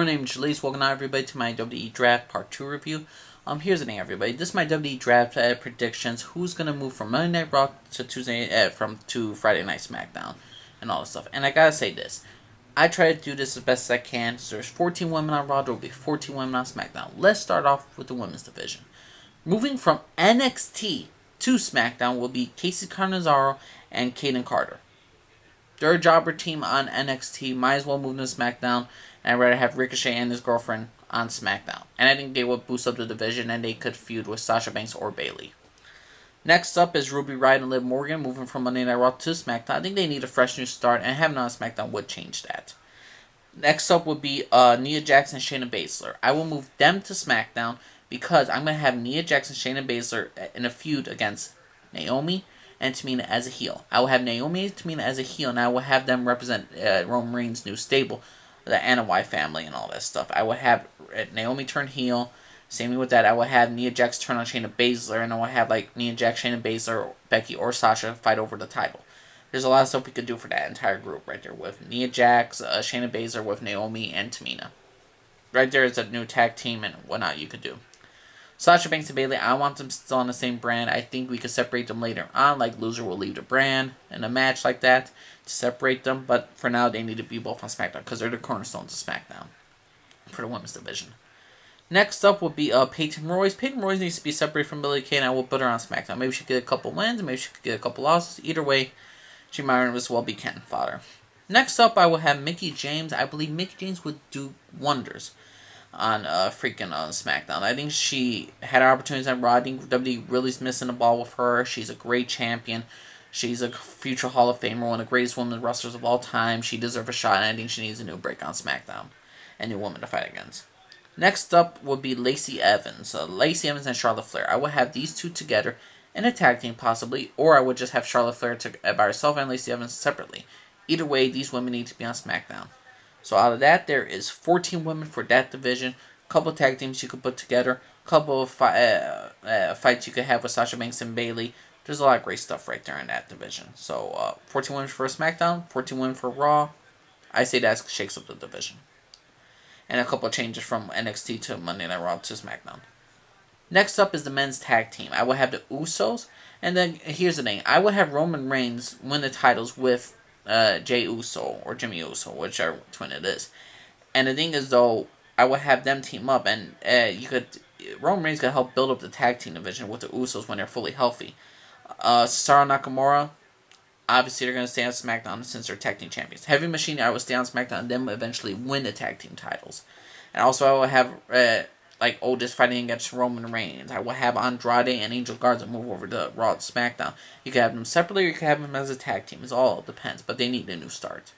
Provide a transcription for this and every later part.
Hello, my name is Jalise. Welcome everybody to my WWE Draft Part 2 review. Here's the thing, everybody. This is my WWE Draft predictions. Who's gonna move from Monday Night Raw to to Friday Night SmackDown, and all this stuff. And I gotta say this. I try to do this as best as I can. So there's 14 women on Raw. There will be 14 women on SmackDown. Let's start off with the women's division. Moving from NXT to SmackDown will be Casey Catanzaro and Kaden Carter. They're a jobber team on NXT. Might as well move to SmackDown. And I'd rather have Ricochet and his girlfriend on SmackDown. And I think they would boost up the division and they could feud with Sasha Banks or Bayley. Next up is Ruby Riott and Liv Morgan moving from Monday Night Raw to SmackDown. I think they need a fresh new start, and having them on SmackDown would change that. Next up would be Nia Jax and Shayna Baszler. I will move them to SmackDown because I'm going to have Nia Jax and Shayna Baszler in a feud against Naomi and Tamina as a heel. I will have Naomi and Tamina as a heel, and I will have them represent Roman Reigns' new stable, the Anoa'i family and all that stuff. I would have Naomi turn heel. Same with that, I would have Nia Jax turn on Shayna Baszler, and I would have like Nia Jax, Shayna Baszler, Becky, or Sasha fight over the title. There's a lot of stuff we could do for that entire group right there with Nia Jax, Shayna Baszler, with Naomi and Tamina. Right there is a new tag team and whatnot you could do. Sasha Banks and Bayley, I want them still on the same brand. I think we could separate them later on, like loser will leave the brand in a match like that to separate them. But for now, they need to be both on SmackDown because they're the cornerstones of SmackDown for the women's division. Next up will be Peyton Royce. Peyton Royce needs to be separated from Billie Kay, and I will put her on SmackDown. Maybe she could get a couple wins, maybe she could get a couple losses. Either way, she might as well be Cannon fodder. Next up, I will have Mickie James. I believe Mickie James would do wonders on SmackDown. I think she had opportunities on Raw. I think WWE really's missing the ball with her. She's a great champion. She's a future Hall of Famer, one of the greatest women wrestlers of all time. She deserves a shot, and I think she needs a new break on SmackDown. A new woman to fight against. Next up would be Lacey Evans. Lacey Evans and Charlotte Flair. I would have these two together in a tag team possibly, or I would just have Charlotte Flair by herself and Lacey Evans separately. Either way, these women need to be on SmackDown. So out of that, there is 14 women for that division. Couple tag teams you could put together. Couple of fights you could have with Sasha Banks and Bayley. There's a lot of great stuff right there in that division. So 14 women for SmackDown, 14 women for Raw. I say that shakes up the division. And a couple of changes from NXT to Monday Night Raw to SmackDown. Next up is the men's tag team. I will have the Usos. And then here's the thing. I will have Roman Reigns win the titles with Jey Uso or Jimmy Uso, whichever twin it is. And the thing is, though, I would have them team up, and Roman Reigns could help build up the tag team division with the Usos when they're fully healthy. Cesaro Nakamura, obviously they're going to stay on SmackDown since they're tag team champions. Heavy Machine, I will stay on SmackDown and then eventually win the tag team titles. And also I will have Otis fighting against Roman Reigns. I will have Andrade and Angel Garza move over to Raw to SmackDown. You can have them separately or you can have them as a tag team. It all depends, but they need a new start.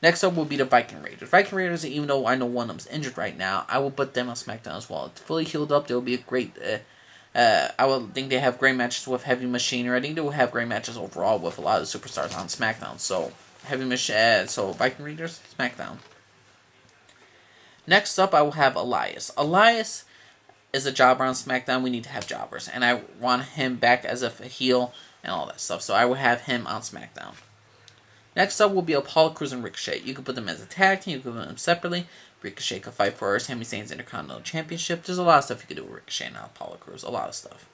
Next up will be the Viking Raiders. Viking Raiders, even though I know one of them is injured right now, I will put them on SmackDown as well. It's fully healed up, they'll be a great... I will think they have great matches with Heavy Machinery. I think they will have great matches overall with a lot of the superstars on SmackDown. So Viking Raiders, SmackDown. Next up, I will have Elias. Elias is a jobber on SmackDown. We need to have jobbers, and I want him back as a heel and all that stuff. So I will have him on SmackDown. Next up will be Apollo Crews and Ricochet. You can put them as a tag team. You can put them separately. Ricochet could fight for Sami Zayn's Intercontinental Championship. There's a lot of stuff you could do with Ricochet and Apollo Crews. A lot of stuff.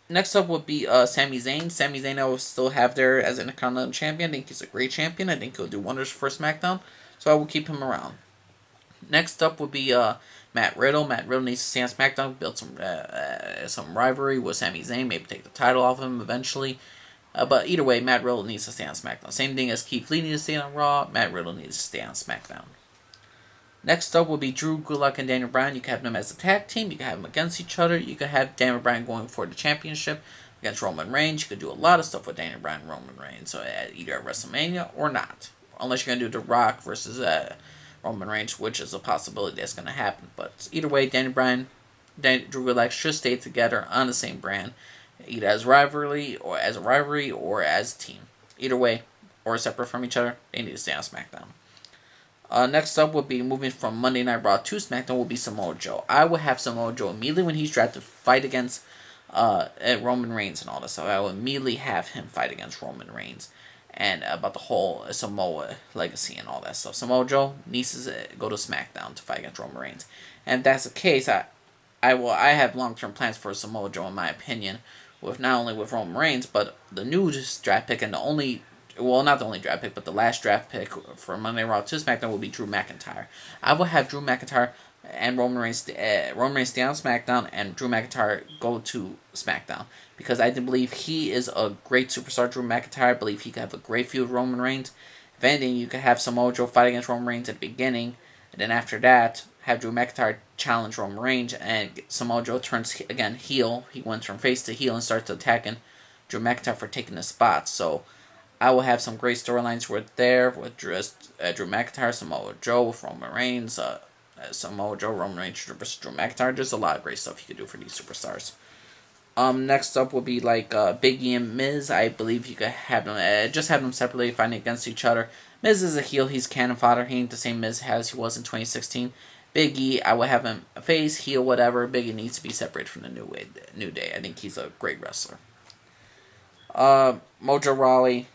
Next up would be Sami Zayn. Sami Zayn I will still have there as Intercontinental Champion. I think he's a great champion. I think he'll do wonders for SmackDown. So I will keep him around. Next up would be Matt Riddle. Matt Riddle needs to stay on SmackDown. Build some rivalry with Sami Zayn. Maybe take the title off him eventually. But either way, Matt Riddle needs to stay on SmackDown. Same thing as Keith Lee needs to stay on Raw. Matt Riddle needs to stay on SmackDown. Next up will be Drew Goodlett and Daniel Bryan. You can have them as a tag team. You can have them against each other. You can have Daniel Bryan going for the championship against Roman Reigns. You could do a lot of stuff with Daniel Bryan and Roman Reigns. So either at WrestleMania or not. Unless you're going to do The Rock versus Roman Reigns, which is a possibility that's going to happen. But either way, Daniel Bryan, Drew Goodlett should stay together on the same brand. Either as rivalry or as a team. Either way, or separate from each other, they need to stay on SmackDown. Next up would be moving from Monday Night Raw to SmackDown will be Samoa Joe. I will have Samoa Joe immediately when he's drafted fight against Roman Reigns and all this stuff. I will immediately have him fight against Roman Reigns. and about the whole Samoa legacy and all that stuff. Samoa Joe needs to go to SmackDown to fight against Roman Reigns, and if that's the case, I have long-term plans for Samoa Joe, in my opinion, with not only with Roman Reigns, but the new draft pick and the only, well, not the only draft pick, but the last draft pick for Monday Night Raw to SmackDown will be Drew McIntyre. I will have Drew McIntyre and Roman Reigns stay on SmackDown, and Drew McIntyre go to SmackDown, because I believe he is a great superstar. Drew McIntyre, I believe he could have a great feud with Roman Reigns. If anything, you could have Samoa Joe fight against Roman Reigns at the beginning, and then after that, have Drew McIntyre challenge Roman Reigns, and Samoa Joe turns again heel. He went from face to heel and starts attacking Drew McIntyre for taking the spot. So I will have some great storylines with Drew McIntyre, Samoa Joe with Roman Reigns, Samoa Joe, Roman Reigns versus Drew McIntyre. There's a lot of great stuff you could do for these superstars. Next up will be like Big E and Miz. I believe you could have them just have them separately fighting against each other. Miz is a heel. He's cannon fodder. He ain't the same Miz as he was in 2016. Big E, I will have him face, heel, whatever. Big E needs to be separated from the New Day. I think he's a great wrestler. Mojo Rawley,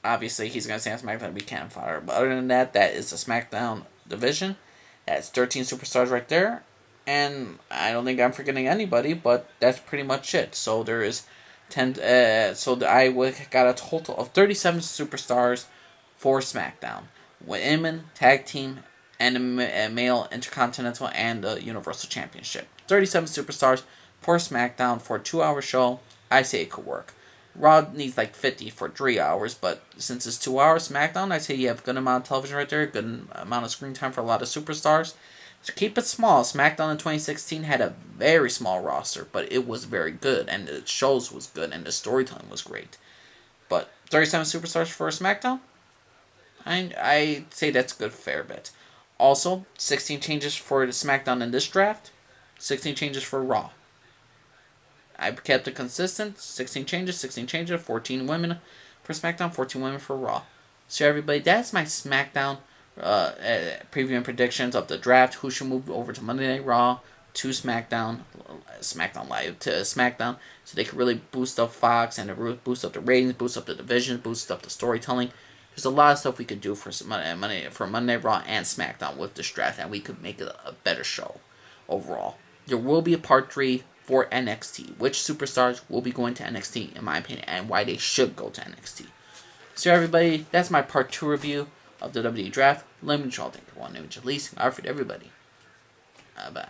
obviously he's going to stay on SmackDown to be cannon fodder. But other than that, that is the SmackDown division. That's 13 superstars right there. And I don't think I'm forgetting anybody, but that's pretty much it. So there is 10. I got a total of 37 superstars for SmackDown. Women, tag team, and a male intercontinental and the Universal Championship. 37 superstars for SmackDown for a 2-hour show. I say it could work. Raw needs like 50 for 3 hours, but since it's 2 hours, SmackDown, I say you have a good amount of television right there, good amount of screen time for a lot of superstars. So keep it small. SmackDown in 2016 had a very small roster, but it was very good, and the shows was good, and the storytelling was great. But 37 superstars for SmackDown? I say that's a good fair bet. Also, 16 changes for the SmackDown in this draft, 16 changes for Raw. I've kept it consistent, 16 changes, 14 women for SmackDown, 14 women for Raw. So everybody, that's my SmackDown preview and predictions of the draft. Who should move over to Monday Night Raw, to SmackDown Live, to SmackDown, so they can really boost up Fox and boost up the ratings, boost up the division, boost up the storytelling. There's a lot of stuff we could do for Monday Night Raw and SmackDown with this draft, and we could make it a better show overall. There will be a part 3 for NXT. Which superstars will be going to NXT, in my opinion, and why they should go to NXT. So everybody, that's my part 2 review of the WWE Draft. Let me know what you all think. One image at least. Alright, everybody. Bye.